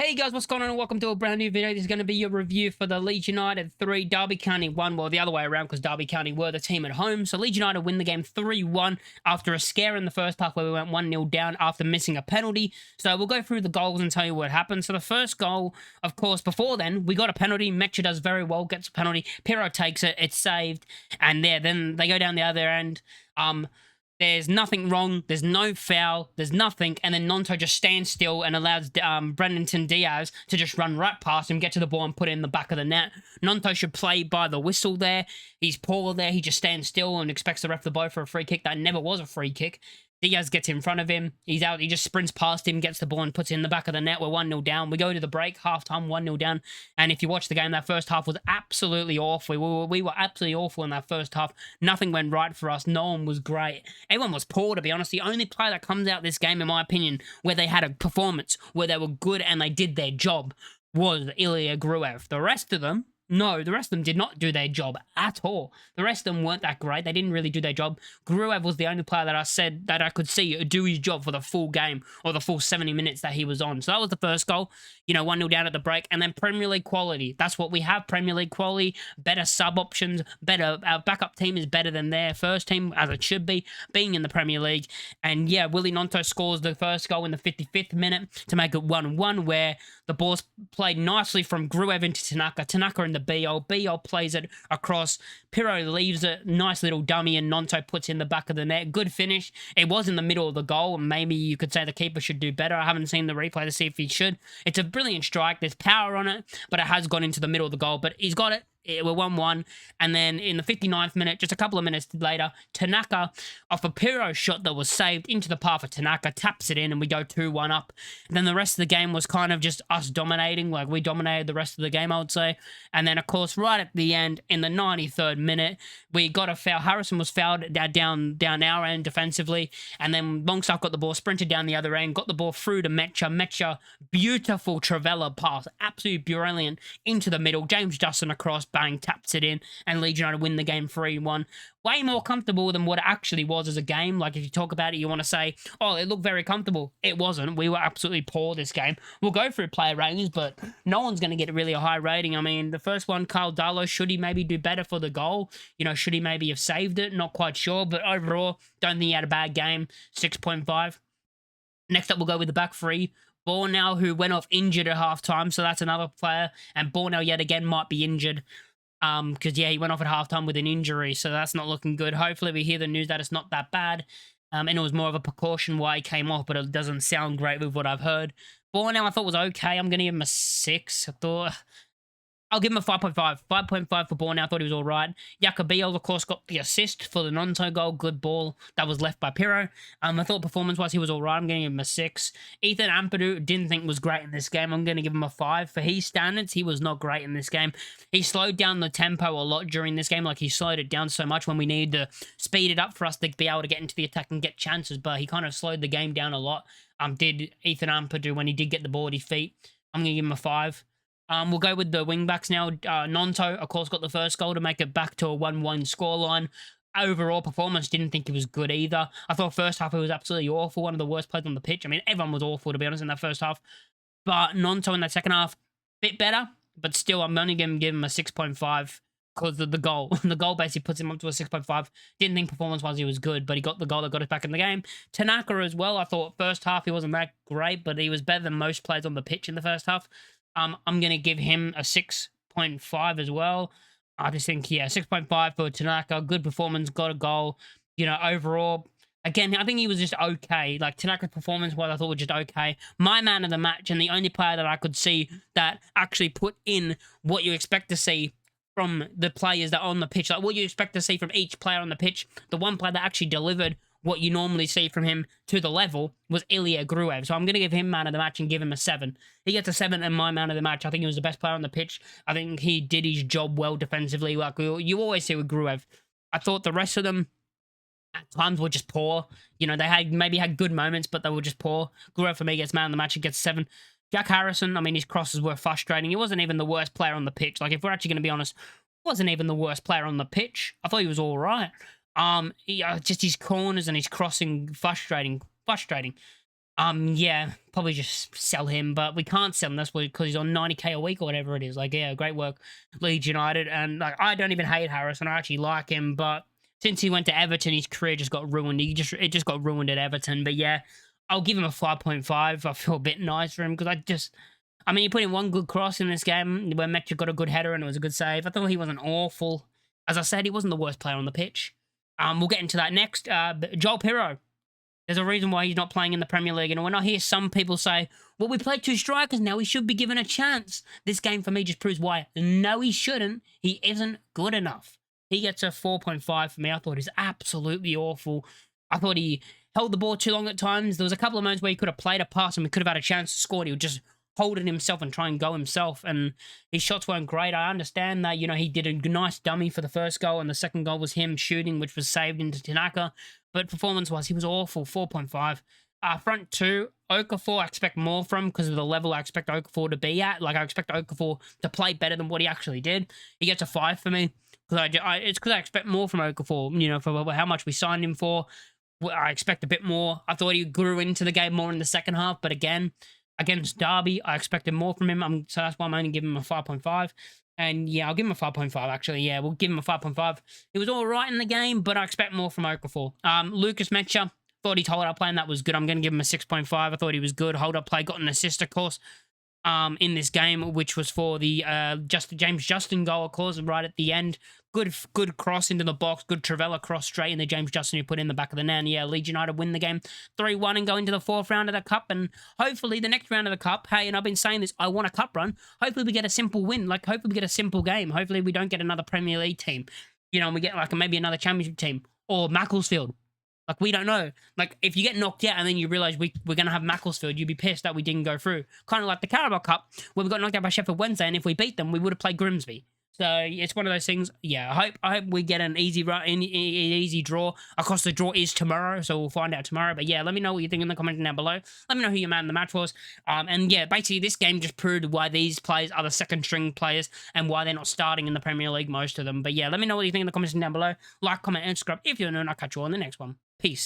Hey guys, what's going on? Welcome to a brand new video. This is going to be your review for the Leeds United 3, Derby County 1. Well, the other way around because Derby County were the team at home. So Leeds United win the game 3-1 after a scare in the first half where we went 1-0 down after missing a penalty. So we'll go through the goals and tell you what happened. So the first goal, of course, before then, we got a penalty. Mecha does very well, gets a penalty. Pirro takes it, it's saved. And then they go down the other end. There's nothing wrong. There's no foul. There's nothing. And then Nonto just stands still and allows Brendan Diaz to just run right past him, get to the ball and put it in the back of the net. Nonto should play by the whistle there. He's poor there. He just stands still and expects the ref to blow for a free kick. That never was a free kick. Diaz gets in front of him. He's out. He just sprints past him, gets the ball and puts it in the back of the net. We're 1-0 down. We go to the break, halftime, 1-0 down. And if you watch the game, that first half was absolutely awful. We were absolutely awful in that first half. Nothing went right for us. No one was great. Everyone was poor, to be honest. The only player that comes out this game, in my opinion, where they had a performance, where they were good and they did their job, was Ilya Gruev. The rest of them, no, the rest of them did not do their job at all. The rest of them weren't that great. They didn't really do their job. Gruev was the only player that I said that I could see do his job for the full game or the full 70 minutes that he was on. So that was the first goal. 1-0 down at the break. And then Premier League quality. That's what we have, Premier League quality. Better sub options. Better. Our backup team is better than their first team, as it should be, being in the Premier League. And yeah, Willie Nonto scores the first goal in the 55th minute to make it 1-1, where the ball's played nicely from Gruev into Tanaka. Tanaka in the BL plays it across. Pirro leaves it. Nice little dummy, and Nonto puts in the back of the net. Good finish. It was in the middle of the goal, and maybe you could say the keeper should do better. I haven't seen the replay to see if he should. It's a brilliant strike. There's power on it, but it has gone into the middle of the goal. But he's got it. We're 1-1, and then in the 59th minute, just a couple of minutes later, Tanaka, off a Pirro shot that was saved into the path of Tanaka, taps it in, and we go 2-1 up. And then the rest of the game was kind of just us dominating, like we dominated the rest of the game, I would say. And then, of course, right at the end, in the 93rd minute, we got a foul. Harrison was fouled down our end defensively, and then Longstaff got the ball, sprinted down the other end, got the ball through to Mecha. Mecha, beautiful Travella pass, absolutely brilliant, into the middle. James Justin across, bang, taps it in, and Leeds United win the game 3-1. Way more comfortable than what it actually was as a game. Like, if you talk about it, you want to say, oh, it looked very comfortable. It wasn't. We were absolutely poor this game. We'll go through player ratings, but no one's going to get really a high rating. I mean, the first one, Carl Darlow, should he maybe do better for the goal? Should he maybe have saved it? Not quite sure, but overall, don't think he had a bad game. 6.5. Next up, we'll go with the back three. Bornell, who went off injured at halftime, so that's another player. And Bornell, yet again, might be injured. Because, yeah, he went off at halftime with an injury, so that's not looking good. Hopefully we hear the news that it's not that bad. And it was more of a precaution why he came off, but it doesn't sound great with what I've heard. Bornell, I thought was okay. I'm going to give him a 6. I'll give him a 5.5. 5.5 for Bornell. I thought he was all right. Jacobiel, of course, got the assist for the Nonto goal. Good ball that was left by Pirro. I thought performance-wise he was all right. I'm going to give him a 6. Ethan Ampadu, didn't think was great in this game. I'm going to give him a 5. For his standards, he was not great in this game. He slowed down the tempo a lot during this game. Like, he slowed it down so much when we needed to speed it up for us to be able to get into the attack and get chances. But he kind of slowed the game down a lot. Did Ethan Ampadu when he did get the ball at his feet. I'm going to give him a 5. We'll go with the wing-backs now. Nonto, of course, got the first goal to make it back to a 1-1 scoreline. Overall performance, didn't think he was good either. I thought first half he was absolutely awful. One of the worst players on the pitch. I mean, everyone was awful, to be honest, in that first half. But Nonto in that second half, bit better. But still, I'm only going to give him a 6.5 because of the goal. The goal basically puts him up to a 6.5. Didn't think performance-wise he was good, but he got the goal that got us back in the game. Tanaka as well. I thought first half he wasn't that great, but he was better than most players on the pitch in the first half. I'm going to give him a 6.5 as well. I just think, yeah, 6.5 for Tanaka. Good performance, got a goal. Overall, again, I think he was just okay. Like, Tanaka's performance-wise, I thought was just okay. My man of the match, and the only player that I could see that actually put in what you expect to see from the players that are on the pitch. Like, what you expect to see from each player on the pitch. The one player that actually delivered what you normally see from him to the level was Ilya Gruev. So I'm going to give him man of the match and give him a 7. He gets a 7 in my man of the match. I think he was the best player on the pitch. I think he did his job well defensively, like you always see with Gruev. I thought the rest of them at times were just poor. They maybe had good moments, but they were just poor. Gruev, for me, gets man of the match. He gets 7. Jack Harrison, I mean, his crosses were frustrating. He wasn't even the worst player on the pitch. Like, if we're actually going to be honest, he wasn't even the worst player on the pitch. I thought he was all right. Just his corners and his crossing, frustrating. Yeah, probably just sell him, but we can't sell him. That's because he's on 90K a week or whatever it is. Like, yeah, great work, Leeds United. And like, I don't even hate Harrison. I actually like him, but since he went to Everton, his career just got ruined. It just got ruined at Everton. But yeah, I'll give him a 5.5. I feel a bit nice for him because I mean, he put in one good cross in this game where Metcha got a good header and it was a good save. I thought he wasn't awful. As I said, he wasn't the worst player on the pitch. We'll get into that next. Joel Pirro. There's a reason why he's not playing in the Premier League. And when I hear some people say, well, we played two strikers now, he should be given a chance. This game for me just proves why. No, he shouldn't. He isn't good enough. He gets a 4.5 for me. I thought he's absolutely awful. I thought he held the ball too long at times. There was a couple of moments where he could have played a pass and we could have had a chance to score. He would just hold it himself and try and go himself. And his shots weren't great. I understand that, he did a nice dummy for the first goal and the second goal was him shooting, which was saved into Tanaka. But performance-wise, he was awful, 4.5. Front two, Okafor, I expect more from because of the level I expect Okafor to be at. Like, I expect Okafor to play better than what he actually did. He gets a 5 for me. It's because I expect more from Okafor, for how much we signed him for. I expect a bit more. I thought he grew into the game more in the second half, but again, against Derby, I expected more from him. So that's why I'm only giving him a 5.5. And yeah, I'll give him a 5.5 actually. Yeah, we'll give him a 5.5. He was all right in the game, but I expect more from Okafor. Lucas Metcha, thought his hold-up play and that was good. I'm going to give him a 6.5. I thought he was good. Hold-up play, got an assist, of course, in this game, which was for the James Justin goal, of course, right at the end. Good cross into the box. Good Travella cross straight into James Justin who put in the back of the net. And yeah, Leeds United win the game 3-1 and go into the fourth round of the Cup. And hopefully the next round of the Cup, hey, and I've been saying this, I want a Cup run. Hopefully we get a simple win. Like, hopefully we get a simple game. Hopefully we don't get another Premier League team. And we get like maybe another Championship team. Or Macclesfield. Like, we don't know. Like, if you get knocked out and then you realise we're going to have Macclesfield, you'd be pissed that we didn't go through. Kind of like the Carabao Cup, where we got knocked out by Sheffield Wednesday, and if we beat them, we would have played Grimsby. So it's one of those things. Yeah, I hope we get an easy run, an easy draw. Of course, the draw is tomorrow, so we'll find out tomorrow. But yeah, let me know what you think in the comments down below. Let me know who your man in the match was. And yeah, basically this game just proved why these players are the second string players and why they're not starting in the Premier League, most of them. But yeah, let me know what you think in the comments down below. Like, comment, and subscribe if you're new, and I'll catch you on the next one. Peace.